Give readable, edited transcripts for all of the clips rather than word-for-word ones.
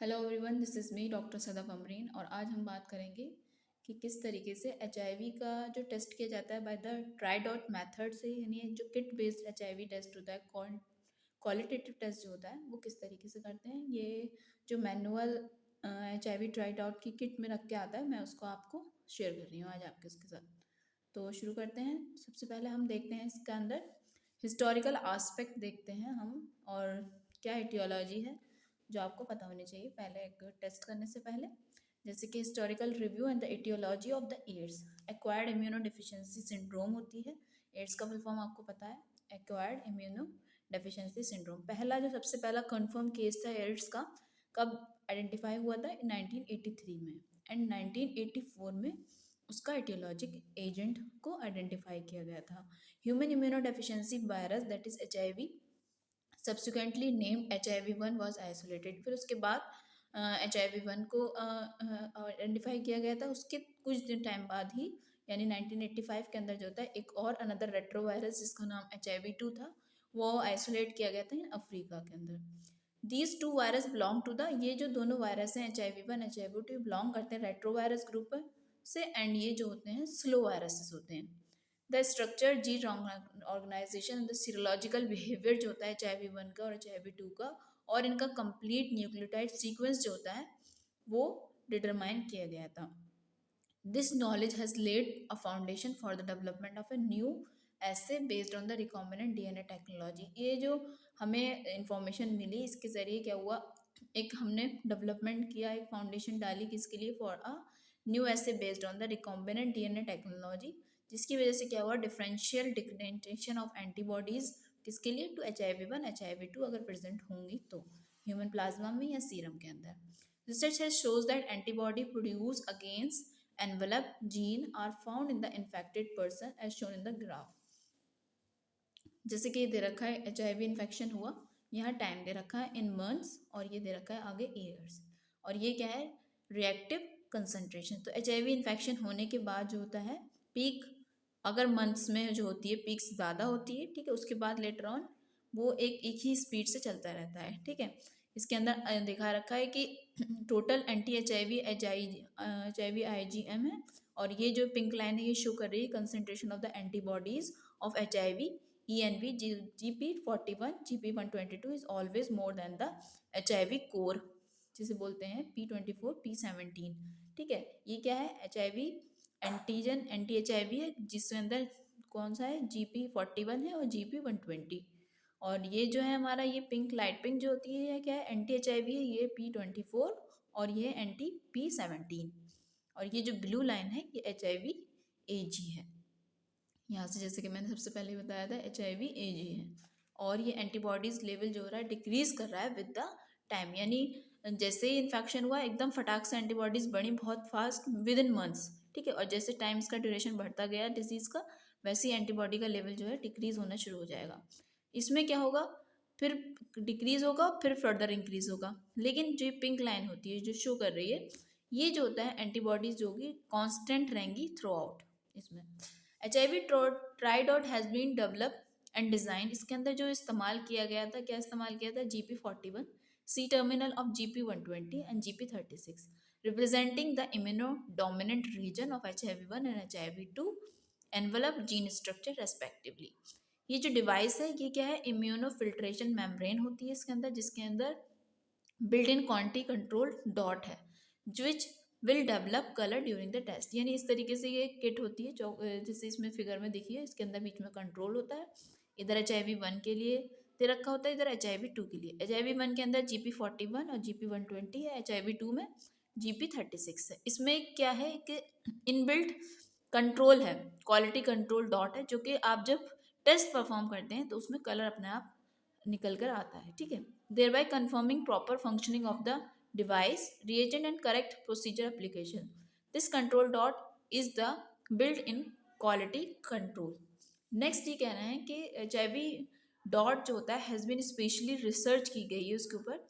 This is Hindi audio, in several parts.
Hello everyone, this is me doctor Sadab Amreen. और आज हम बात करेंगे कि किस तरीके से एचआईवी का जो टेस्ट किया जाता है बाय द ट्राइडॉट मेथड से, यानी जो किट बेस्ड एचआईवी टेस्ट होता है, क्वालिटेटिव टेस्ट जो होता है वो किस तरीके से करते हैं। ये जो मैनुअल एचआईवी ट्राइडॉट की किट में रख के आता है, मैं उसको आपको शेयर कर रही हूँ आज आपके उसके साथ। तो शुरू करते हैं। सबसे पहले हम देखते हैं इसका अंदर हिस्टोरिकल आस्पेक्ट देखते हैं हम, और क्या एटियोलॉजी है जो आपको पता होनी चाहिए पहले एक टेस्ट करने से पहले। जैसे कि historical review and the aetiology of the AIDS. Acquired immunodeficiency syndrome होती है। एड्स का फुल फॉर्म आपको पता है, एक्वायर्ड इम्यूनो डेफिशिएंसी सिंड्रोम। पहला जो सबसे पहला कंफर्म केस था एड्स का, कब आइडेंटिफाई हुआ था? 1983 में। एंड 1984 में उसका एटियोलॉजिक एजेंट को आइडेंटिफाई किया गया था। Human immuno deficiency virus, that is HIV, subsequently named HIV-1 was isolated. फिर उसके बाद HIV-1 को आइडेंटिफाई किया गया था। उसके कुछ दिन टाइम बाद ही, यानी 1985 के अंदर जो होता है, एक और अनदर रेट्रो वायरस जिसका नाम HIV-2 था, वो आइसोलेट किया गया था इन अफ्रीका के अंदर। These two virus belong to the, ये जो दोनों वायरस हैं HIV-1 HIV-2, बिलोंग करते हैं रेट्रो वायरस ग्रुप से। एंड ये जो होते हैं स्लो वायरसेस होते हैं। The structure, gene organisation, the serological behaviour जो होता है HIV-1 का और HIV-2 का, और इनका कंप्लीट न्यूक्लियोटाइड सीक्वेंस जो होता है वो डिटरमाइन किया गया था। This knowledge has led a foundation for the development of a new assay based on the recombinant DNA technology. ये जो हमें इंफॉर्मेशन मिली, इसके ज़रिए क्या हुआ, एक हमने डेवलपमेंट किया, एक फाउंडेशन डाली, किसके लिए? For a new assay based on the recombinant DNA technology, जिसकी वजह से क्या हुआ, डिफरेंशियल डिफरेंशिएशन ऑफ एंटीबॉडीज, किसके लिए? टू HIV-1 HIV-2 अगर प्रेजेंट होंगी तो ह्यूमन प्लाज्मा में या सीरम के अंदर। Research has shows that antibody produce against envelope gene are found in the infected person as shown in the graph। जैसे कि ये दे रखा है HIV इन्फेक्शन हुआ, यहाँ टाइम दे रखा है इन मंथ्स, और ये दे रखा है आगे ईयर्स, और ये क्या है? Reactive concentration. तो HIV इन्फेक्शन होने के बाद जो होता है पीक, अगर मंथ्स में जो होती है पीक्स ज़्यादा होती है, ठीक है, उसके बाद लेटर ऑन वो एक ही स्पीड से चलता रहता है, ठीक है। इसके अंदर दिखा रखा है कि टोटल HIV IgM है, और ये जो पिंक लाइन है ये शो कर रही है concentration of the antibodies of HIV ENV GP41 GP122 is always more than the HIV core, जिसे बोलते हैं P24 P17, ठीक है। ये क्या है? HIV एंटीजन एंटी HIV है, जिसके अंदर कौन सा है? GP41 है और GP120। और ये जो है हमारा, ये पिंक लाइट पिंक जो होती है, ये क्या है? एंटी HIV है, ये P24, और ये एंटी P17। और ये जो ब्लू लाइन है ये HIV AG है। यहाँ से जैसे कि मैंने सबसे पहले बताया था HIV AG है, और ये एंटीबॉडीज लेवल जो हो रहा है डिक्रीज कर रहा है विद द टाइम, यानी जैसे ही इन्फेक्शन हुआ एकदम फटाक से एंटीबॉडीज बढ़ी बहुत फास्ट विद इन मंथ्स, ठीक है। और जैसे टाइम्स का ड्यूरेशन बढ़ता गया डिजीज़ का, वैसे ही एंटीबॉडी का लेवल जो है डिक्रीज होना शुरू हो जाएगा। इसमें क्या होगा? फिर डिक्रीज होगा, फिर फर्दर इंक्रीज होगा। लेकिन जो पिंक लाइन होती है जो शो कर रही है, ये जो होता है एंटीबॉडीज जो होगी कांस्टेंट रहेंगी थ्रू आउट इसमें। HIV Tridot has been develop and design, इसके अंदर जो इस्तेमाल किया गया था, क्या इस्तेमाल किया था? GP41 C terminal of GP120 and GP36, representing the immunodominant region of HIV-1 and HIV-2 envelope gene structure respectively. ये जो डिवाइस है ये क्या है? इम्यूनो फिल्ट्रेशन मेम्ब्रेन होती है इसके अंदर, जिसके अंदर built in quantity control dot है, which will develop colour during the test. यानी इस तरीके से ये किट होती है जो जैसे इसमें फिगर में देखिए, इसके अंदर बीच में कंट्रोल होता है, इधर HIV-1 के लिए दे रखा होता है, इधर HIV-2 के लिए। HIV-1 के अंदर GP41 और GP120 है, HIV-2 में GP36 है। इसमें क्या है कि इनबिल्ट कंट्रोल है, क्वालिटी कंट्रोल डॉट है, जो कि आप जब टेस्ट परफॉर्म करते हैं तो उसमें कलर अपने आप निकल कर आता है, ठीक है। thereby confirming proper functioning of the device, reagent and correct procedure application. This control dot is the built-in quality control. Next ये कह रहे हैं कि HIV डॉट जो होता है हैज़ बीन स्पेशली रिसर्च की गई है उसके ऊपर,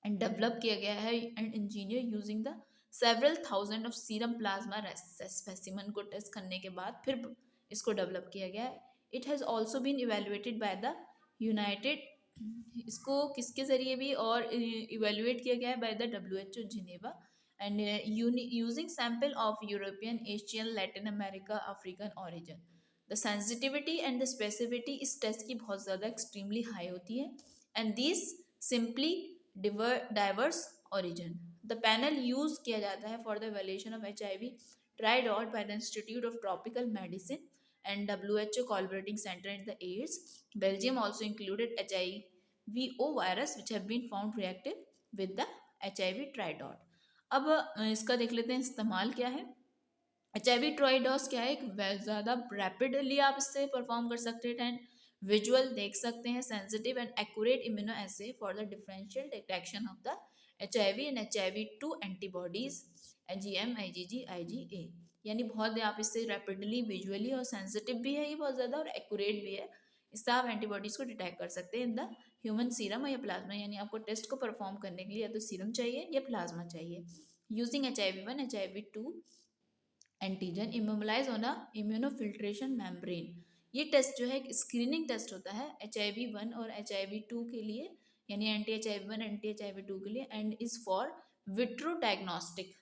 एंड डेवलप किया गया है and engineer using the several thousand of serum plasma specimen को टेस्ट करने के बाद फिर इसको डेवलप किया गया है। It has also been evaluated by the united इसको किसके ज़रिए भी और इवेलुएट किया गया है by the WHO Geneva and using sample of European Asian Latin America African origin. The sensitivity and the specificity इस टेस्ट की बहुत ज़्यादा एक्सट्रीमली हाई होती है and this simply diverse origin. The panel use किया जाता है for the valuation of HIV tried out by the institute of tropical medicine and WHO collaborating center in the AIDS. Belgium also included HIV-O virus which have been found reactive with the HIV tridot. अब इसका देख लेते हैं इस्तेमाल क्या है। HIV ट्राइडॉस क्या है, एक ज़्यादा रैपिडली आप इससे परफॉर्म कर सकते हैं एंड विजुअल देख सकते हैं, sensitive and accurate immuno essay for the differential detection of the HIV and HIV-2 antibodies IgM IgG IgA। यानी बहुत आप इससे रैपिडली विजुअली और सेंसिटिव भी है ये बहुत ज़्यादा और एक्यूरेट भी है, इससे आप एंटीबॉडीज़ को डिटेक्ट कर सकते हैं इन द ह्यूमन सीरम या प्लाज्मा। यानी आपको टेस्ट को परफॉर्म करने के लिए या तो सीरम चाहिए या प्लाज्मा चाहिए। Using HIV-1 HIV-2 antigen immobilize on immunofiltration membrane. ये टेस्ट जो है एक स्क्रीनिंग टेस्ट होता है HIV-1 और HIV-2 के लिए, यानी anti-HIV-1 anti-HIV-2 के लिए, and is for vitro diagnostic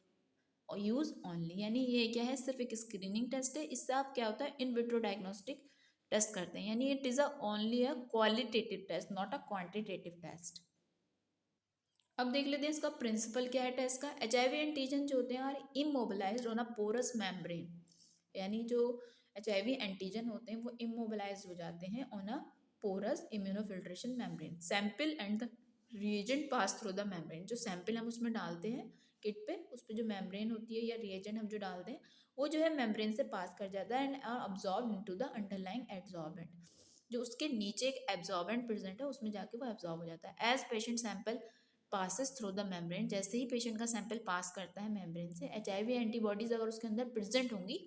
use only. यानी ये क्या है, सिर्फ एक स्क्रीनिंग टेस्ट है, इससे आप क्या होता है इन विट्रो डायग्नोस्टिक टेस्ट करते हैं। यानी it is only a qualitative test not a quantitative test. अब देख लेते हैं इसका प्रिंसिपल क्या है टेस्ट का। HIV एंटीजन जो होते हैं are immobilized on a porous membrane. यानी जो HIV एंटीजन होते हैं वो इमोबिलाइज हो जाते हैं on a porous immunofiltration membrane. Sample and the reagent pass through the membrane. जो सैंपल हम उसमें डालते हैं किट पे, उस पर जो मेम्ब्रेन होती है या रिएजेंट हम जो डालते हैं वो जो है मेम्ब्रेन से पास कर जाता है and are absorb into the underlying absorbent. जो उसके नीचे एक एब्जॉर्बेंट प्रेजेंट है उसमें जाके वो एब्जॉर्ब हो जाता है। As patient sample passes through the membrane, जैसे ही पेशेंट का सैंपल पास करता है मेम्ब्रेन से, HIV एंटीबॉडीज अगर उसके अंदर प्रेजेंट होंगी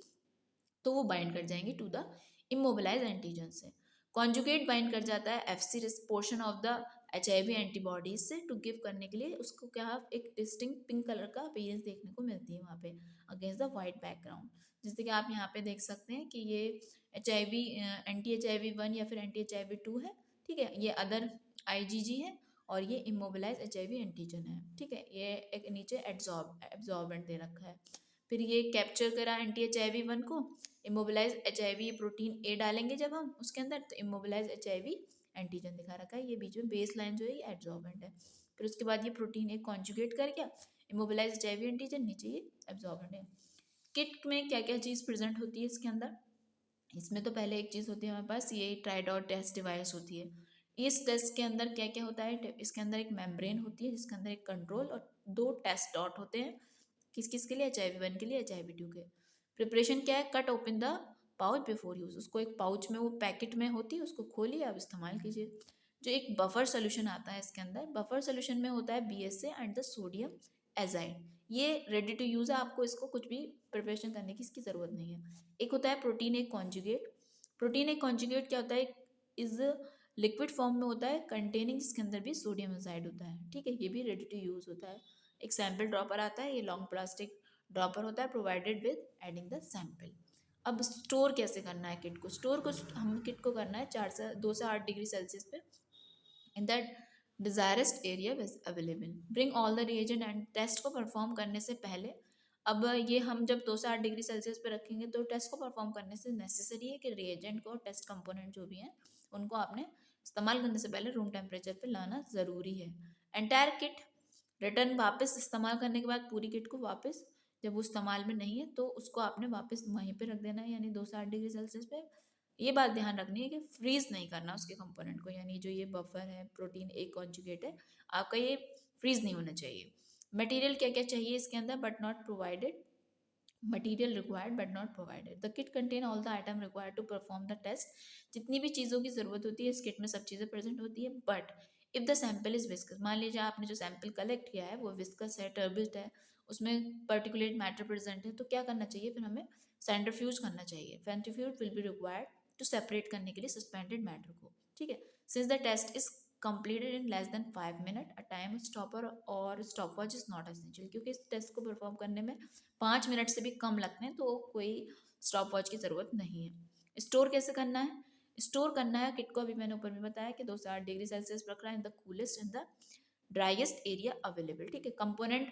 तो वो बाइंड कर जाएंगी टू द इमोबिलाइज एंटीजन से। कॉन्जुगेट बाइंड कर जाता है FC portion of the HIV antibodies से टू गिव करने के लिए उसको क्या एक डिस्टिंग पिंक कलर का अपीयरेंस देखने को मिलती है वहाँ पे अगेंस्ट द वाइट बैकग्राउंड। जैसे कि आप यहाँ पे देख सकते हैं कि ये HIV anti-HIV-1 या फिर anti-HIV-2 है, ठीक है, ये अदर IgG है और ये इमोबिलाइज HIV एंटीजन है, ठीक है। ये एक नीचे एब्जॉर्बेंट दे रखा है। फिर ये कैप्चर करा anti-HIV-1 को, इमोबिलाइज HIV प्रोटीन A डालेंगे जब हम उसके अंदर तो इमोबिलाइज HIV एंटीजन दिखा रखा है, ये बीच में बेस लाइन जो है ये एब्जॉर्बेंट है। फिर उसके बाद ये प्रोटीन A कॉन्जुगेट कर गया, इमोबिलाइज HIV एंटीजन, नीचे ये एब्जॉर्बेंट है। किट में क्या क्या चीज़ प्रेजेंट होती है इसके अंदर, इसमें तो पहले एक चीज़ होती है हमारे पास, ये ट्राइडॉट टेस्ट डिवाइस होती है। इस टेस्ट के अंदर क्या क्या होता है, इसके अंदर एक मेम्ब्रेन होती है जिसके अंदर एक कंट्रोल और 2 टेस्ट डॉट होते हैं। किस किस के लिए, HIV-1 के लिए HIV-2 के। प्रिपरेशन क्या है, cut open the pouch before use. उसको एक पाउच में वो पैकेट में होती है, उसको खोलिए आप इस्तेमाल कीजिए। जो एक बफर सोल्यूशन आता है इसके अंदर, बफर सोल्यूशन में होता है BSA and the sodium azide. ये रेडी टू यूज़ है, आपको इसको कुछ भी प्रिपरेशन करने की इसकी ज़रूरत नहीं है। एक होता है प्रोटीन एक कॉन्जुगेट। प्रोटीन एक कॉन्जुगेट क्या होता है, इज लिक्विड फॉर्म में होता है कंटेनिंग, जिसके अंदर भी सोडियम एजाइड होता है, ठीक है, ये भी रेडी टू यूज़ होता है। एक सैंपल ड्रॉपर आता है, ये लॉन्ग प्लास्टिक ड्रॉपर होता है provided with adding the sample. अब स्टोर कैसे करना है किट को, स्टोर को हम किट को करना है 2 से 8 डिग्री सेल्सियस पे in that driest area available. Bring all the reagent and test को परफॉर्म करने से पहले, अब ये हम जब 2 से 8 डिग्री सेल्सियस पे रखेंगे तो टेस्ट को परफॉर्म करने से नेसेसरी है कि रिएजेंट को, टेस्ट कंपोनेंट जो भी हैं उनको आपने इस्तेमाल करने से पहले रूम टेम्परेचर पे लाना ज़रूरी है। एंटायर किट रिटर्न वापस इस्तेमाल करने के बाद पूरी किट को वापस, जब वो इस्तेमाल में नहीं है तो उसको आपने वापस वहीं पे रख देना है, यानी 2 से 8 डिग्री सेल्सियस पे। ये बात ध्यान रखनी है कि फ्रीज नहीं करना उसके कंपोनेंट को, यानी जो ये बफर है प्रोटीन ए कॉन्जुगेट है आपका, ये फ्रीज नहीं होना चाहिए। मटेरियल क्या क्या चाहिए इसके अंदर, but not provided, material required but not provided. The kit contain all the item required to perform the test. जितनी भी चीज़ों की ज़रूरत होती है इस किट में सब चीज़ें प्रेजेंट होती है, but if the sample is viscous, मान लीजिए आपने जो सैंपल कलेक्ट किया है वो विस्कस है, टर्बिड है, उसमें पर्टिकुलेट मैटर प्रेजेंट है, तो क्या करना चाहिए, फिर हमें सेंट्रीफ्यूज करना चाहिए। Centrifuge will be required to separate करने के लिए सस्पेंडेड मैटर को, ठीक है। Since the test is completed in less than 5 minutes, a time stopper और stopwatch is not essential, क्योंकि इस टेस्ट को परफॉर्म करने में 5 मिनट से भी कम लगते हैं तो कोई स्टॉप वॉच की ज़रूरत नहीं है। स्टोर कैसे करना है, स्टोर करना है किट को, अभी मैंने ऊपर में बताया कि 2 से 8 डिग्री सेल्सियस पर रखना है in the coolest and the driest area available, ठीक है। कंपोनेंट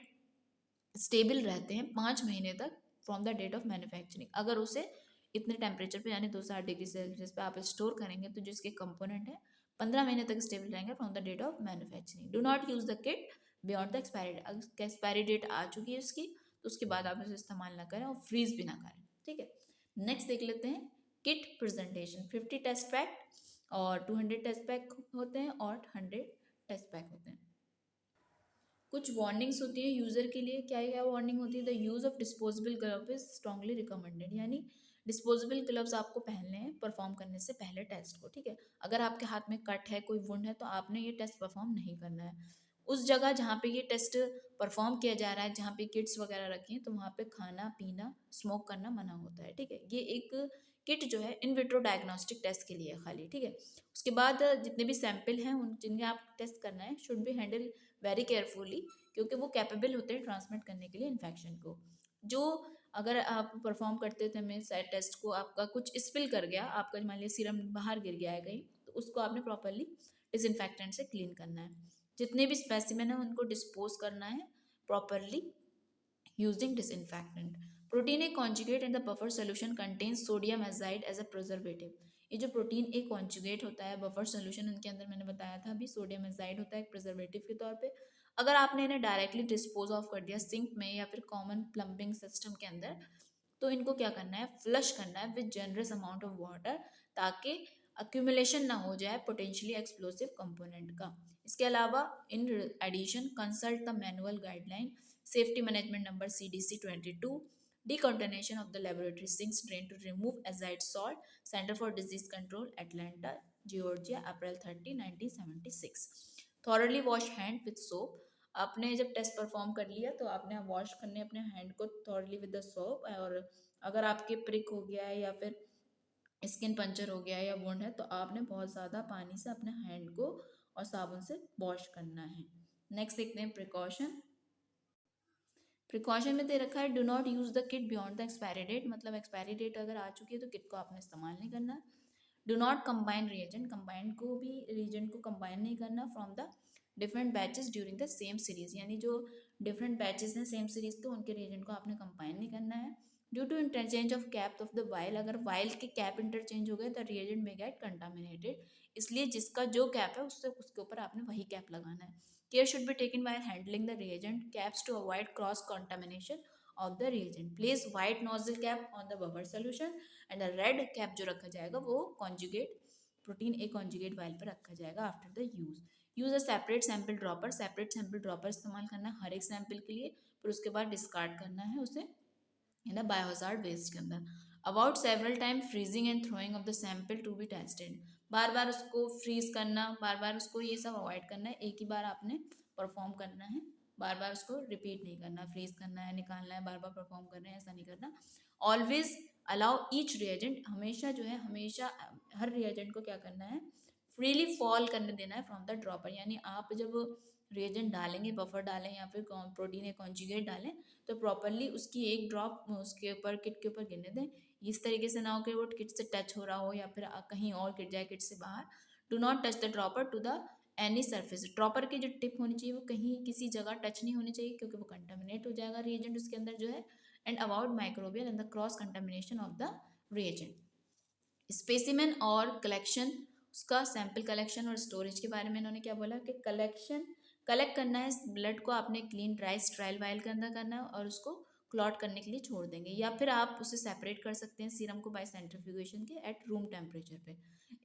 स्टेबल रहते हैं 5 महीने तक from the date of manufacturing, अगर उसे इतने टेम्परेचर पे यानी 2 से 8 डिग्री सेल्सियस पे आप स्टोर करेंगे तो जिसके कंपोनेंट है 15 महीने तक स्टेबल रहेंगे from the date of manufacturing. Do not use the kit beyond the expiry date, अगर एक्सपायरी डेट आ चुकी है उसकी तो उसके बाद आप उसे इस्तेमाल ना करें और फ्रीज भी ना करें, ठीक है। नेक्स्ट देख लेते हैं किट प्रेजेंटेशन। 50 टेस्ट पैक और 200 टेस्ट पैक होते हैं और 100 टेस्ट पैक होते हैं। कुछ वार्निंग्स होती है यूज़र के लिए, क्या क्या वार्निंग होती है, the use of disposable glove is strongly recommended, यानी डिस्पोजेबल ग्लव्स आपको पहनने हैं परफॉर्म करने से पहले टेस्ट को, ठीक है। अगर आपके हाथ में कट है, कोई वुंड है, तो आपने ये टेस्ट परफॉर्म नहीं करना है। उस जगह जहाँ पे ये टेस्ट परफॉर्म किया जा रहा है, जहाँ पे किट्स वगैरह रखी हैं, तो वहाँ पे खाना पीना स्मोक करना मना होता है, ठीक है। ये एक किट जो है इन विट्रो डायग्नोस्टिक टेस्ट के लिए है खाली, ठीक है। उसके बाद जितने भी सैंपल हैं उन जिनके आप टेस्ट करना है should B handle very carefully, क्योंकि वो कैपेबल होते हैं ट्रांसमिट करने के लिए इन्फेक्शन को। जो अगर आप परफॉर्म करते थे में साइड टेस्ट को आपका कुछ स्पिल कर गया, आपका मान लिया सीरम बाहर गिर गया है कहीं, तो उसको आपने प्रॉपरली डिसइंफेक्टेंट से क्लीन करना है। जितने भी स्पेसिमेन है उनको डिस्पोज करना है properly using disinfectant. Protein A conjugate and the buffer solution contains sodium azide as a preservative. ये जो प्रोटीन ए कॉन्जुगेट होता है बफर सोल्यूशन, उनके अंदर मैंने बताया था अभी सोडियम एजाइड होता है एक प्रिजर्वेटिव के तौर पे। अगर आपने इन्हें डायरेक्टली डिस्पोज ऑफ कर दिया सिंक में या फिर कॉमन प्लम्बिंग सिस्टम के अंदर, तो इनको क्या करना है, फ्लश करना है with generous amount of water, ताकि अक्यूमुलेशन ना हो जाए पोटेंशियली एक्सप्लोसिव कंपोनेंट का। इसके अलावा in addition consult the manual guideline safety management number CDC 22, decontamination of the laboratory sinks drain to remove azide salt, Center for Disease Control, Atlanta, Georgia, April 30, 1976। Thoroughly wash hand with soap। आपने जब टेस्ट परफॉर्म कर लिया तो आपने वॉश करने अपने हैंड को थॉरली विद द सोप, और अगर आपके प्रिक हो गया है या फिर स्किन पंचर हो गया है या वुंड है तो आपने बहुत ज़्यादा पानी से अपने हैंड को और साबुन से वॉश करना है। नेक्स्ट देखते हैं प्रिकॉशन। प्रिकॉशन में दे रखा है do not use the kit beyond the expiry date, मतलब एक्सपायरी डेट अगर आ चुकी है तो किट को आपने इस्तेमाल नहीं करना। Do not combine reagent, combine को भी रिएजेंट को कंबाइन नहीं करना from the different batches during the same series, यानी जो डिफरेंट बैचेस हैं सेम सीरीज के उनके रिएजेंट को आपने कंबाइन नहीं करना है। Due to interchange of cap of the vial, अगर वाइल के कैप इंटरचेंज हो गए तो रिएजेंट में गेट कंटामिनेटेड, इसलिए जिसका जो कैप है उससे उसके ऊपर आपने वही कैप लगाना है। Care should be taken while handling the reagent caps to avoid cross contamination of the reagent. Place white nozzle cap on the buffer solution and the red cap जो रखा जाएगा वो conjugate protein A conjugate while पर रखा जाएगा after the use a separate sample dropper, separate sample dropper इस्तेमाल करना है हर एक सैंपल के लिए, फिर उसके बाद डिस्कार्ड करना है उसे इन अ बायोहजार्ड वेस्ट के अंदर। About several time freezing and thawing of the sample to be tested, बार बार उसको फ्रीज करना, बार बार उसको ये सब अवॉइड करना है, एक ही बार आपने परफॉर्म करना है, बार बार उसको रिपीट नहीं करना, फ्रीज करना है निकालना है बार बार परफॉर्म करना है ऐसा नहीं करना। ऑलवेज अलाउ ईच रिएजेंट, हमेशा जो है हमेशा हर रिएजेंट को क्या करना है, फ्रीली फॉल करने देना है फ्रॉम द ड्रॉपर, यानी आप जब रिएजेंट डालेंगे बफर डालें या फिर प्रोटीन या कॉन्जुगेट डालें तो प्रॉपरली उसकी एक ड्रॉप उसके ऊपर किट के ऊपर गिरने दें, इस तरीके से ना हो कि वो किट से टच हो रहा हो या फिर कहीं और गिर जाए किट से बाहर। Do not touch the dropper to the any surface, dropper की जो टिप होनी चाहिए वो कहीं किसी जगह टच नहीं होनी चाहिए क्योंकि वो कंटामिनेट हो जाएगा रिएजेंट उसके अंदर जो है। And avoid microbial and the cross contamination of the reagent. Specimen और कलेक्शन, उसका सैंपल कलेक्शन और स्टोरेज के बारे में इन्होंने क्या बोला कि कलेक्ट करना है ब्लड को आपने क्लीन ड्राई स्टेराइल वाइल के अंदर करना है और उसको क्लॉट करने के लिए छोड़ देंगे, या फिर आप उसे सेपरेट कर सकते हैं सीरम को बाय सेंट्रीफ्यूगेशन के एट रूम टेम्परेचर पे।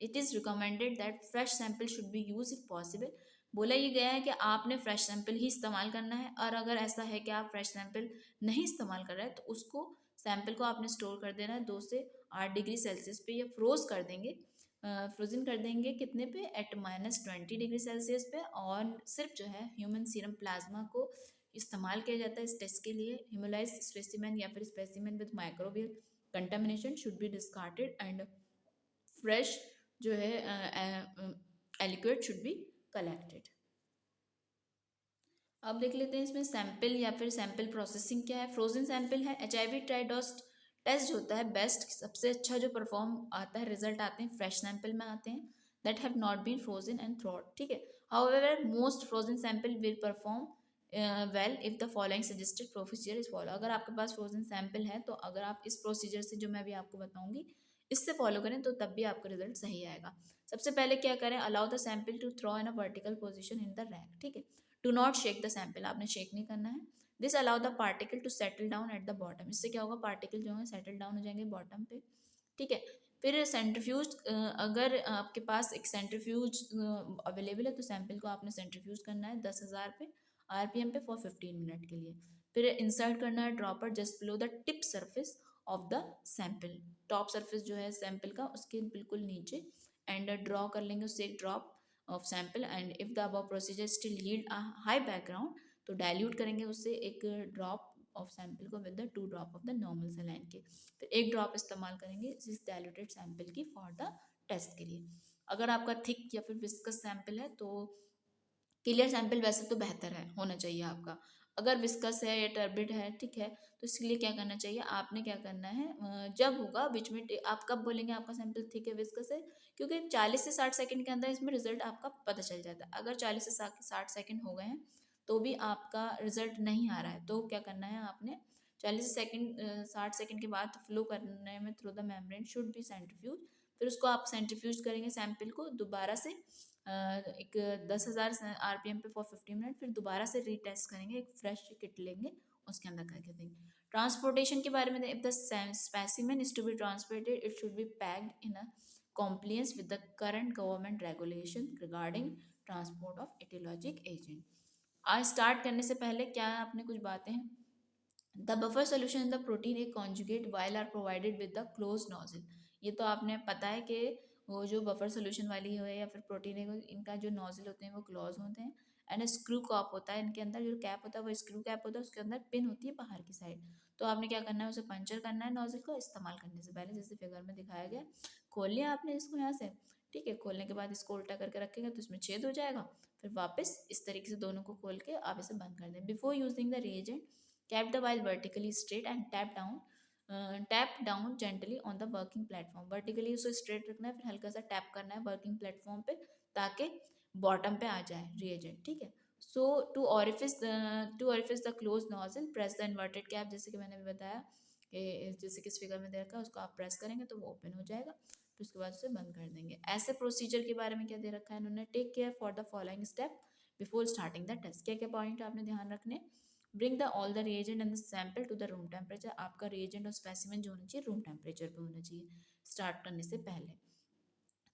It is recommended that fresh sample should be use if possible, बोला ये गया है कि आपने फ्रेश सैंपल ही इस्तेमाल करना है, और अगर ऐसा है कि आप फ्रेश सैंपल नहीं इस्तेमाल कर रहे हैं तो उसको सैंपल को आपने स्टोर कर देना है 2 से 8 डिग्री सेल्सियस पे, या फ्रोज कर देंगे, फ्रोजन कर देंगे कितने पे, एट -20 डिग्री सेल्सियस पे। और सिर्फ जो है ह्यूमन सीरम प्लाज्मा को इस्तेमाल किया जाता है इस टेस्ट के लिए। ह्यूमलाइज स्पेसिमेन या फिर specimen with microbial contamination should be discarded and fresh जो है एलिक्वेट शुड बी कलेक्टेड। अब देख लेते हैं इसमें सैंपल या फिर सैंपल प्रोसेसिंग क्या है। फ्रोजन सैंपल है HIV टेस्ट जो होता है बेस्ट, सबसे अच्छा जो परफॉर्म आता है, रिजल्ट आते हैं फ्रेश सैंपल में आते हैं that have not been frozen and थ्रॉड, ठीक है। However most frozen sample will perform well if the following suggested procedure is follow. अगर आपके पास फ्रोजन सैंपल है तो अगर आप इस प्रोसीजर से जो मैं अभी आपको बताऊंगी इससे फॉलो करें तो तब भी आपका रिजल्ट सही आएगा। सबसे पहले क्या करें, allow the sample to throw in a vertical position in the rack, ठीक है। Do not shake the sample, आपने शेक नहीं करना है। This allow the particle to settle down at the bottom, इससे क्या होगा, पार्टिकल जो है सेटल डाउन हो जाएंगे बॉटम पे, ठीक है। फिर सेंट्रीफ्यूज, अगर आपके पास एक सेंट्रीफ्यूज अवेलेबल है तो सैंपल को आपने सेंट्रीफ्यूज करना है 10,000 पे RPM पे फॉर 15 मिनट के लिए। फिर इंसर्ट करना है dropper just below the tip surface of the sample, top surface जो है सैंपल का उसके बिल्कुल नीचे, एंड ड्रॉ कर लेंगे उससे एक drop of sample, and if the above procedure still yield a high background तो डाइल्यूट करेंगे उससे एक ड्रॉप ऑफ सैंपल को with the 2 drop of the normal saline के, फिर एक ड्रॉप इस्तेमाल करेंगे इस डाइल्यूटेड सैंपल की फॉर द टेस्ट के लिए। अगर आपका थिक या फिर विस्कस सैंपल है तो क्लियर सैंपल वैसे तो बेहतर है, होना चाहिए आपका। अगर विस्कस है या टर्बिड है, ठीक है, तो इसके लिए क्या करना चाहिए, आपने क्या करना है, जब होगा बीच में आप कब बोलेंगे आपका सैंपल थिक है विस्कस है, क्योंकि 40 से 60 सेकंड के अंदर इसमें रिजल्ट आपका पता चल जाता है। अगर 40 से 60 सेकंड हो गए हैं तो भी आपका रिजल्ट नहीं आ रहा है तो क्या करना है, आपने 40 सेकंड 60 सेकंड के बाद फ्लो करने में through the membrane should be centrifuge, फिर उसको आप सेंट्रीफ्यूज करेंगे सैंपल को दोबारा से एक 10,000 RPM पे फॉर 15 मिनट, फिर दोबारा से रीटेस्ट करेंगे, एक फ्रेश किट लेंगे उसके अंदर करके देंगे। ट्रांसपोर्टेशन के बारे में, if the specimen is to be transported it should be packed in a compliance with the current government regulation regarding transport of etiologic agent। आज स्टार्ट करने से पहले क्या आपने कुछ बातें हैं, the buffer solution in the protein A conjugate vial are provided with the close nozzle, ये तो आपने पता है कि वो जो बफर सोल्यूशन वाली है या फिर प्रोटीन है इनका जो नोजल होते हैं वो क्लोज होते हैं, एंड स्क्रू कॉप होता है इनके अंदर, जो कैप होता है वो स्क्रू कैप होता है, उसके अंदर पिन होती है बाहर की साइड। तो आपने क्या करना है, उसे पंचर करना है नोजल को इस्तेमाल करने से पहले, जैसे फिगर में दिखाया गया। खोल लिया आपने इसको यहाँ से, ठीक है, खोलने के बाद इसको उल्टा करके रखेंगे तो इसमें छेद हो जाएगा, फिर वापस इस तरीके से दोनों को खोल के आप इसे बंद कर दें। Before using the reagent kept the while vertically straight and tap down gently on the working platform, vertically उसे straight रखना है, फिर हल्का सा टैप करना है वर्किंग प्लेटफॉर्म पे ताकि बॉटम पे आ जाए रिएजेंट, ठीक है। So to orifice the close nozzle press the inverted cap, जैसे कि मैंने भी बताया कि जैसे किस फिगर में दे रखा है उसको आप प्रेस करेंगे तो वो ओपन हो जाएगा, फिर उसके बाद उसे बंद कर देंगे। ऐसे प्रोसीजर के बारे में क्या दे रखा है इन्होंने, take care for the following step before starting the test, क्या क्या पॉइंट आपने ध्यान रखने, bring the all the reagent and the sample to the room temperature, आपका रिएजेंट और स्पेसिमेन जो होना चाहिए रूम टेम्परेचर पे होना चाहिए स्टार्ट करने से पहले।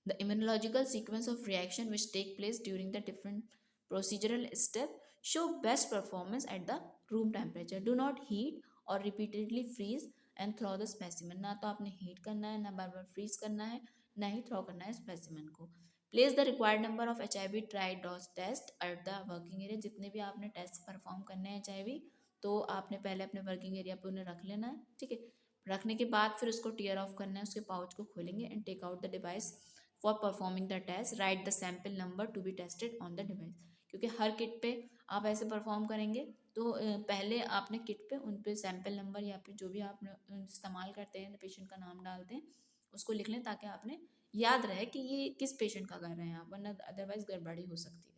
The immunological sequence of reaction which take place during the different procedural step show best performance at the room temperature, do not heat और repeatedly freeze and thaw the specimen, ना तो आपने हीट करना है ना बार बार फ्रीज करना है ना ही थ्रो करना है स्पेसिमेन को। Place the required number of HIV tri dot test at the working area, जितने भी आपने टेस्ट परफॉर्म करने हैं HIV तो आपने पहले अपने वर्किंग एरिया पे उन्हें रख लेना है, ठीक है। रखने के बाद फिर उसको टीयर ऑफ करना है, उसके पाउच को खोलेंगे and take out the device for performing the test, write the sample number to be tested on the device, क्योंकि हर किट पे आप ऐसे परफॉर्म करेंगे तो पहले आपने किट पे उन पे सैंपल नंबर या फिर जो भी आप इस्तेमाल करते हैं पेशेंट का नाम डालते हैं उसको लिख लें ताकि आपने याद रहे कि ये किस पेशेंट का कर रहे हैं आप, वरना अदरवाइज गड़बड़ी हो सकती है।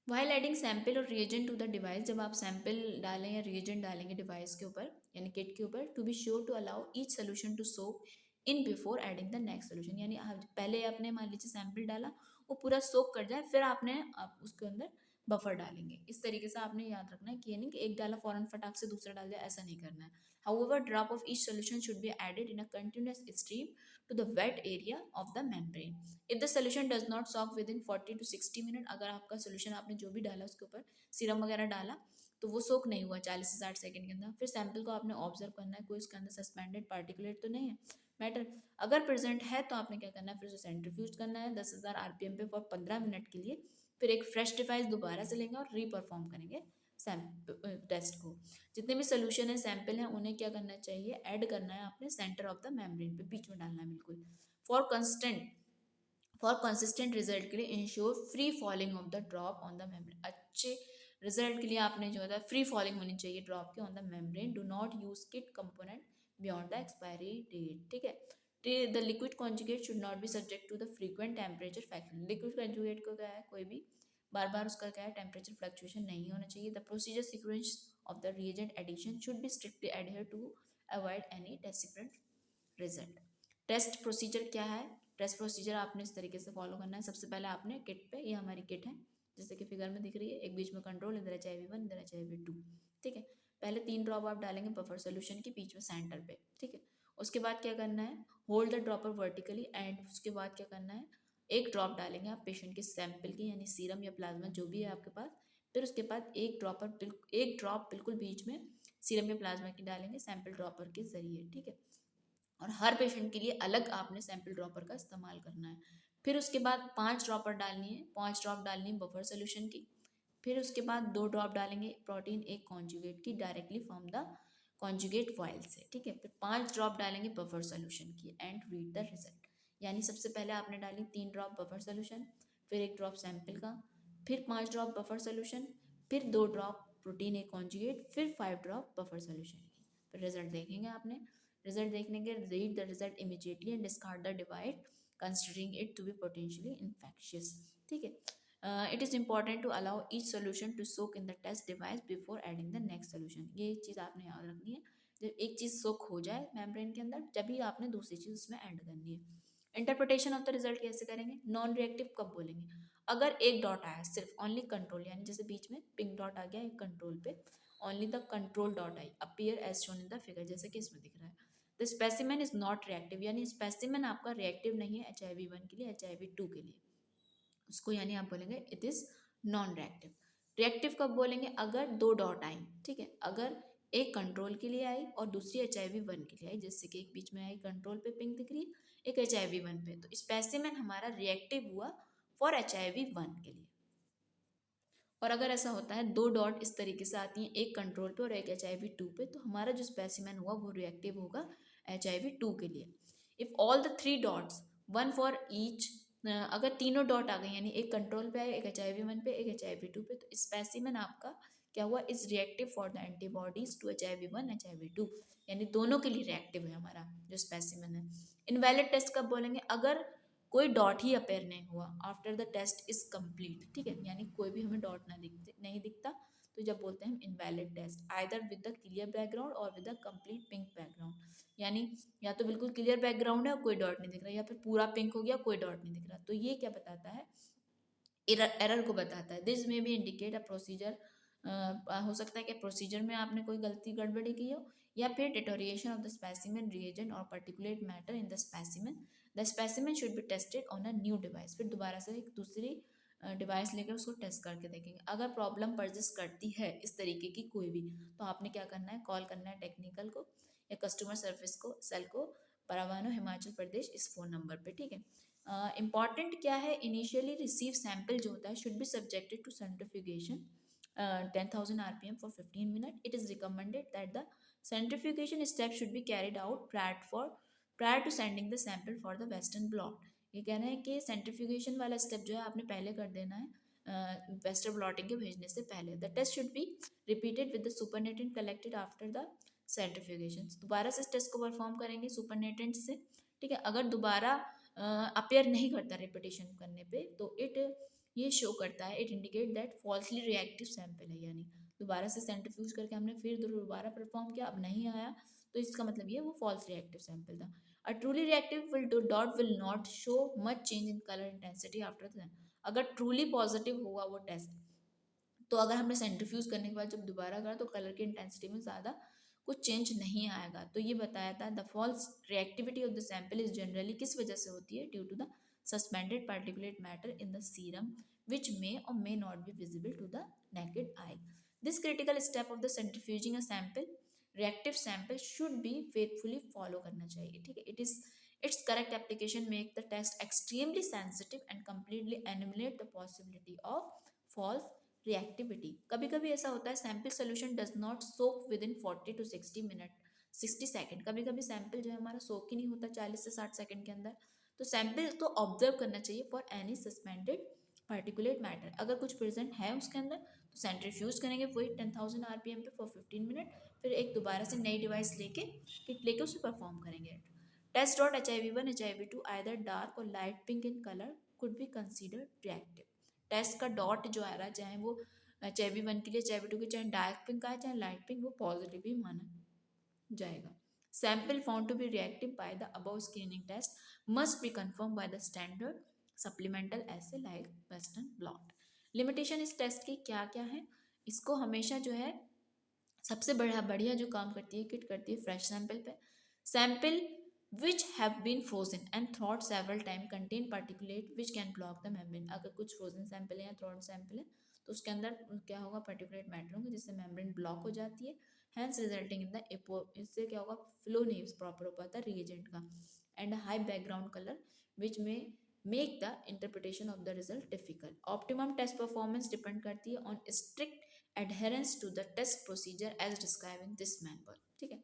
वाइल एडिंग सैंपल और रिएजेंट टू द डिवाइस, जब आप सैंपल डालें या रिएजेंट डालेंगे डिवाइस के ऊपर यानी किट के ऊपर, to be sure to allow each solution to soak in before adding the next solution, यानी आप पहले आपने मान लीजिए सैंपल डाला वो पूरा सोक कर जाए फिर आप उसके अंदर बफर डालेंगे, इस तरीके से आपने याद रखना है कि ये नहीं कि एक डाला फौरन फटाक से दूसरा डाल दिया, ऐसा नहीं करना है। However, drop of each solution should be added in a continuous stream to the wet area of the membrane. If the solution does not soak within 40 to 60 minute, अगर आपका सोल्यूशन आपने जो भी डाला उसके ऊपर सीरम वगैरह डाला तो वो सोक नहीं हुआ 40 से 60 सेकंड के अंदर, फिर सैंपल को आपने ऑब्जर्व करना है कोई उसके अंदर सस्पेंडेड पार्टिकुलेट तो नहीं है मैटर, अगर प्रेजेंट है तो आपने क्या करना है, फिर उसे सेंट्रीफ्यूज करना है 10,000 RPM पे फॉर 15 मिनट के लिए, फिर एक फ्रेश डिवाइस दोबारा से लेंगे और रीपरफॉर्म करेंगे टेस्ट को। जितने भी सोल्यूशन है सैंपल हैं उन्हें क्या करना चाहिए, ऐड करना है आपने सेंटर ऑफ द मेम्ब्रेन पे, बीच में डालना है बिल्कुल। फॉर कंसिस्टेंट रिजल्ट के लिए ensure free falling of the drop on the membrane, अच्छे रिजल्ट के लिए आपने जो होता है फ्री फॉलिंग होनी चाहिए ड्रॉप के on the membrane, do not use kit component beyond the expiry date, ठीक है। The liquid conjugate should not be subject to the frequent temperature factor, liquid conjugate को क्या है, कोई भी बार बार उसका क्या है टेम्परेचर फ्लक्चुएशन नहीं होना चाहिए। The procedure sequence of the reagent addition should be strictly adhere to avoid any different result. Test procedure क्या है, टेस्ट प्रोसीजर आपने इस तरीके से फॉलो करना है। सबसे पहले आपने किट पे, ये हमारी किट है जैसे कि फिगर में दिख रही है, एक बीच में कंट्रोल, इधर HIV1 इधर HIV2, ठीक है। पहले 3 ड्रॉप आप डालेंगे बफर सोल्यूशन के बीच में सेंटर पे, ठीक है। उसके बाद क्या करना है, hold the dropper vertically and उसके बाद क्या करना है, एक ड्रॉप डालेंगे आप पेशेंट के सैंपल की, यानी सीरम या प्लाज्मा जो भी है आपके पास। फिर उसके बाद एक ड्रॉप बिल्कुल बीच में सीरम या प्लाज्मा की डालेंगे सैंपल ड्रॉपर के जरिए, ठीक है। और हर पेशेंट के लिए अलग आपने सैंपल ड्रॉपर का इस्तेमाल करना है। फिर उसके बाद 5 ड्रॉपर डालनी है, 5 ड्रॉप डालनी है बफर सोल्यूशन की। फिर उसके बाद 2 ड्रॉप डालेंगे प्रोटीन एक कॉन्जुगेट की directly from the conjugate while से, ठीक है। फिर 5 ड्रॉप डालेंगे बफर सोल्यूशन की एंड रीड द रिजल्ट। यानी सबसे पहले आपने डाली 3 ड्रॉप बफर सोल्यूशन, फिर 1 ड्रॉप सैंपल का, फिर 5 ड्रॉप बफर सोल्यूशन, फिर 2 ड्रॉप प्रोटीन एक कॉन्जुगेट, फिर 5 ड्रॉप बफर सोल्यूशन की। फिर रिजल्ट देखेंगे आपने, रिजल्ट देखने के read the result immediately and discard the device considering it to be potentially infectious, ठीक है। It is important to allow each solution to soak in the test device before adding the next solution. ये चीज़ आपने याद रखनी है, जब एक चीज़ सोक हो जाए मेम्ब्रेन के अंदर तभी आपने दूसरी चीज़ उसमें ऐड करनी है। इंटरप्रिटेशन ऑफ द रिजल्ट कैसे करेंगे, नॉन रिएक्टिव कब बोलेंगे, अगर एक डॉट आया सिर्फ ओनली कंट्रोल, यानी जैसे बीच में पिंक डॉट आ गया एक कंट्रोल पे, only the control dot I appear as shown in the figure, जैसे कि इसमें दिख रहा है। The specimen is not reactive, यानी स्पेसिमेन आपका रिएक्टिव नहीं है HIV1 के लिए, HIV2 के लिए, उसको यानी आप बोलेंगे it is non reactive. Reactive कब बोलेंगे, अगर 2 डॉट आई, ठीक है, अगर एक कंट्रोल के लिए आई और दूसरी HIV1 के लिए आई, जैसे कि एक बीच में आई कंट्रोल पे पिंक दिख रही है, एक HIV1 पे, तो स्पेसिमेन हमारा रिएक्टिव हुआ फॉर HIV1 के लिए। और अगर ऐसा होता है 2 डॉट इस तरीके से आती हैं एक कंट्रोल पे और एक HIV2 पे, तो हमारा जो स्पेसिमेन हुआ वो रिएक्टिव होगा HIV2 के लिए। If all the 3 dots 1 for each, अगर तीनों डॉट आ गए यानी एक कंट्रोल पे है, एक HIV1 पे, एक HIV2 पे, तो स्पेसिमेन आपका क्या हुआ, is reactive for the antibodies to HIV1 HIV2, यानी दोनों के लिए रिएक्टिव है हमारा जो स्पेसिमेन है। इनवैलिड टेस्ट कब बोलेंगे, अगर कोई डॉट ही अपेयर नहीं हुआ after the test is complete, ठीक है, यानी कोई भी हमें डॉट नहीं दिखता, तो जब बोलते हैं हम invalid test, either with the clear background और with the complete pink background, यानी या तो बिल्कुल क्लियर बैकग्राउंड है और कोई डॉट नहीं दिख रहा, या फिर पूरा पिंक हो गया कोई डॉट नहीं दिख रहा, तो ये क्या बताता है, एरर को बताता है। दिस में भी इंडिकेट अ प्रोसीजर, हो सकता है कि प्रोसीजर में आपने कोई गलती गड़बड़ी की हो, या फिर deterioration of the specimen reagent और particulate matter in the specimen, the specimen should be tested on a new device, फिर दोबारा से एक दूसरी डिवाइस लेकर उसको टेस्ट करके देखेंगे। अगर प्रॉब्लम परसिस्ट करती है इस तरीके की कोई भी, तो आपने क्या करना है, कॉल करना है टेक्निकल को या कस्टमर सर्विस को, सेल को, परवानो हिमाचल प्रदेश, इस फ़ोन नंबर पे, ठीक है। इम्पॉर्टेंट क्या है, इनिशियली रिसीव सैंपल जो होता है should be subjected to centrifugation 10,000 RPM for 15 minutes. It is recommended that the centrifugation step should be carried out prior to sending the sample for the western blot. ये कहना है कि सेंट्रीफ्यूगेशन वाला स्टेप जो है आपने पहले कर देना है वेस्टर्न ब्लॉटिंग के भेजने से पहले। The test should be repeated with the supernatant collected after the centrifugation, दोबारा से इस टेस्ट को परफॉर्म करेंगे सुपरनेटेंट से, ठीक है। अगर दोबारा अपेयर नहीं करता रिपीटेशन करने पे, तो ये शो करता है, it indicate that falsely reactive sample है, यानी दोबारा से सेंट्रीफ्यूज करके हमने फिर दोबारा परफॉर्म किया, अब नहीं आया, तो इसका मतलब ये वो फॉल्स रिएक्टिव सैंपल था। A truly reactive dot will not show much change in colour intensity after the, अगर ट्रूली पॉजिटिव हुआ वो टेस्ट, तो अगर हमने सेंट्रीफ्यूज करने के बाद जब दोबारा करा तो कलर की इंटेंसिटी में ज़्यादा कुछ चेंज नहीं आएगा। तो ये बताया था the false reactivity of the sample is generally किस वजह से होती है, due to the suspended particulate matter in the serum which may or may not be visible to the naked eye. This critical step of the centrifuging a sample, reactive sample, should be faithfully follow करना चाहिए, ठीक है। Its correct application make the test extremely sensitive and completely eliminate the possibility of false reactivity. कभी कभी ऐसा होता है sample solution does not soak with in 40 to 60 minute 60 second, कभी कभी सैंपल जो है हमारा सोक ही नहीं होता 40 से 60 सेकेंड के अंदर, तो सैंपल तो ऑब्जर्व करना चाहिए for any suspended particulate matter, अगर कुछ प्रेजेंट है उसके अंदर सेंट्रीफ्यूज करेंगे वही 10,000 RPM पे फॉर 15 मिनट, फिर एक दोबारा से नई डिवाइस लेके किट लेके उसे परफॉर्म करेंगे. Test dot HIV1 HIV2 either dark और light pink in colour could be considered reactive. Test का डॉट जो आ रहा है चाहे वो HIV1 के लिए HIV2 के चाहे डार्क पिंक आए चाहे लाइट पिंक, वो पॉजिटिव ही माना जाएगा. Sample found to be reactive by the above screening test must be confirmed by the standard supplemental assay like Western blot. Limitation इस टेस्ट की क्या क्या है? इसको हमेशा जो है सबसे बढ़िया जो काम करती है किट करती है फ्रेश सैंपल पे. Sample which have been frozen and थ्रॉड several time contain particulate which can block the membrane. अगर कुछ फ्रोजन सैंपल है या थ्रॉड सैंपल है तो उसके अंदर क्या होगा, पार्टिकुलेट मैटर होंगे जिससे मेम्ब्रेन ब्लॉक हो जाती है. हैंस रिजल्टिंग इन द इससे क्या होगा, फ्लो नहीं प्रॉपर हो पाता रिएजेंट का. And high background colour which may make the interpretation of the result difficult. Optimum test performance depend करती है on strict adherence to the test procedure as described in this manual. ठीक है.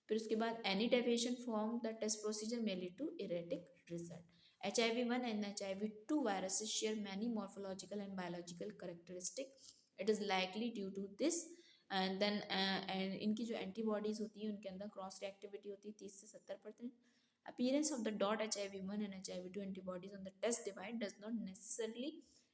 फिर उसके बाद any deviation from the test procedure may lead to erratic result. HIV1 and HIV2 viruses share many morphological and biological characteristics. It is likely due to this and then and इनकी जो antibodies होती है उनके अंदर क्रॉस रिएक्टिविटी होती है 30 से 70%. Appearance of the dot HIV1 and HIV2 antibodies on the test device does not necessarily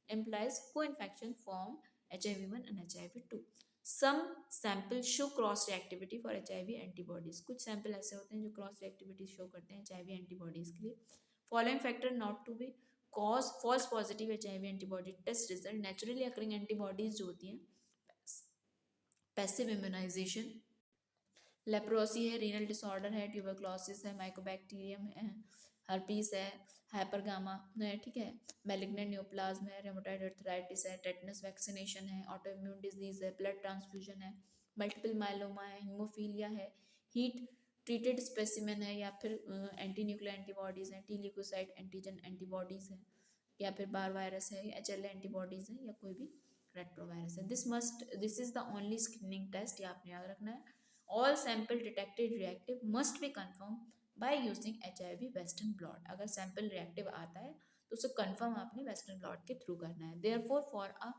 implies co-infection from HIV1 and HIV2. Some samples show cross reactivity for HIV antibodies. कुछ सैंपल ऐसे होते हैं जो क्रॉस रिएक्टिविटी शो करते हैं HIV एंटीबॉडीज के लिए. Following factor not to be cause false positive HIV antibody test result. Naturally occurring antibodies जो होती हैं, पैसिव इम्यूनाइजेशन, लेप्रोसी है, रीनल डिसऑर्डर है, ट्यूबरक्लोसिस है, माइकोबैक्टीरियम है, हर्पीस है, हाइपरगामा है, ठीक है, मैलिग्नेंट न्यूप्लाज्म है, रेमोटाइड आर्थराइटिस है, टेटनस वैक्सीनेशन है, ऑटो इम्यून डिजीज है, ब्लड ट्रांसफ्यूजन है, मल्टीपल माइलोमा है, हीमोफीलिया है, हीट ट्रीटेड स्पेसिमेन है, या फिर एंटी न्यूक्लियर एंटीबॉडीज हैं, टी ल्यूकोसाइड एंटीजन एंटीबॉडीज हैं, या फिर बार वायरस है, HLA एंटीबॉडीज है, या कोई भी रेट्रोवायरस है. This is the only screening test, ये आपने याद रखना है. All sample detected reactive must be confirmed by using HIV Western blot. अगर sample reactive आता है तो उसे confirm आपने Western blot के through करना है. Therefore, for a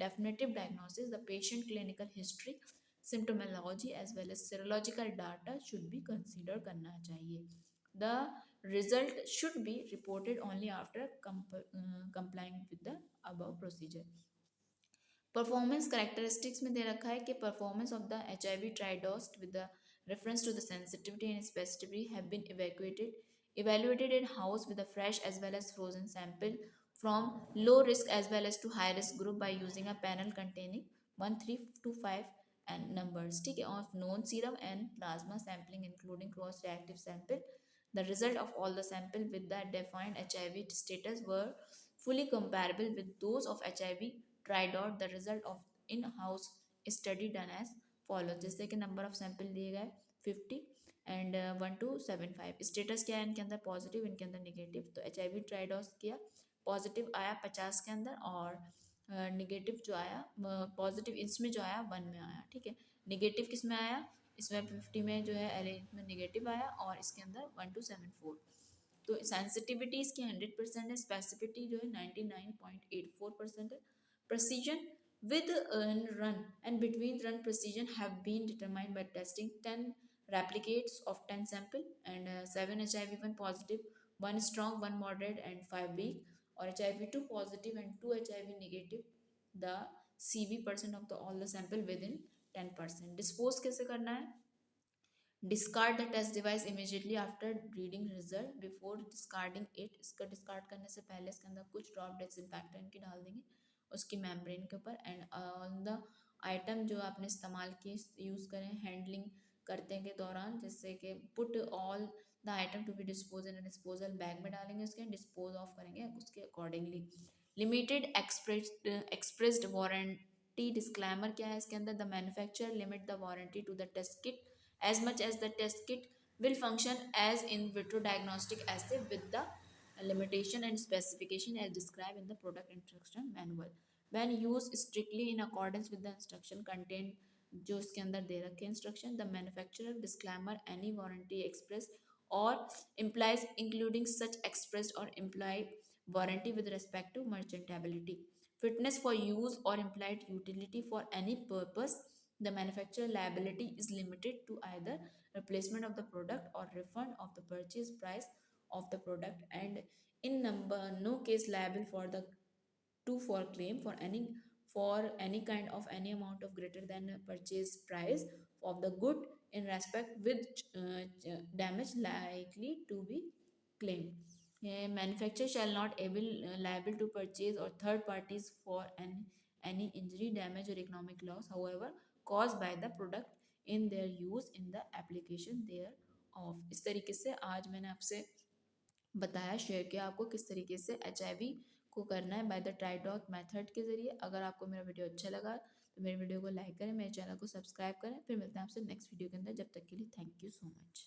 definitive diagnosis, the patient clinical history, symptomology as well as serological data should be considered करना चाहिए. The result should be reported only after complying with the above procedure. Performance characteristics में दे रखा है कि performance of the HIV Tridot with the reference to the sensitivity and specificity have been evaluated in house with a fresh as well as frozen sample from low risk as well as to high risk group by using a panel containing 1 3 to 5 and numbers, ठीक है, of known serum and plasma sampling including cross reactive sample. The result of all the sample with the defined HIV status were fully comparable with those of HIV Tridot. The result of in house study done as follow. जैसे कि नंबर ऑफ सैंपल दिए गए 50 एंड 1 to 75. स्टेटस क्या है इनके अंदर, पॉजिटिव, इनके अंदर निगेटिव. तो HIV ट्राइडॉस किया, पॉजिटिव आया 50 के अंदर और निगेटिव जो आया पॉजिटिव इसमें जो आया 1 में आया, ठीक है. निगेटिव किस में आया, इसमें 50 में जो है एल में निगेटिव आया और इसके अंदर 1 to 74. तो सेंसिटिविटी इसकी 100% है, स्पेसिफिटी जो है 99.84% है. Precision with run and between run precision have been determined by testing 10 replicates of 10 sample and 7 HIV1 positive, 1 strong, 1 moderate and 5 weak, or HIV2 positive and 2 HIV negative. The CV% of all the sample within 10%. Dispose कैसे करना है, discard the test device immediately after reading result before discarding it. इसका डिस्कार्ड करने से पहले इसके अंदर कुछ ड्रॉप डिसइंफेक्टेंट की डाल देंगे उसकी मेम्ब्रेन के ऊपर. एंड ऑन द आइटम जो आपने इस्तेमाल किए यूज़ करें हैंडलिंग करते के दौरान, जैसे कि put all the item to be dispose in disposal bag में डालेंगे, उसके डिस्पोज ऑफ करेंगे उसके accordingly. Limited expressed warranty disclaimer क्या है इसके अंदर, the manufacturer limit the warranty to the test kit as much as the test kit will function as in vitro diagnostic assay with the limitation and specification as described in the product instruction manual. When used strictly in accordance with the instruction contained जो इसके अंदर दे रखे instruction, the manufacturer disclaimer any warranty expressed or implies including such expressed or implied warranty with respect to merchantability. fitness for use or implied utility for any purpose, the manufacturer liability is limited to either replacement of the product or refund of the purchase price of the product, and in number no case liable for the to for claim for any kind of any amount of greater than a purchase price of the good in respect with damage likely to be claimed. A manufacturer shall not able liable to purchase or third parties for any injury, damage or economic loss, however, caused by the product in their use in the application thereof. इस तरीके से आज मैंने आपसे बताया, शेयर किया आपको किस तरीके से HIV को करना है बाय द ट्राइडॉट मेथड के जरिए। अगर आपको मेरा वीडियो अच्छा लगा तो मेरे वीडियो को लाइक करें, मेरे चैनल को सब्सक्राइब करें। फिर मिलते हैं आपसे नेक्स्ट वीडियो के अंदर, जब तक के लिए थैंक यू सो मच।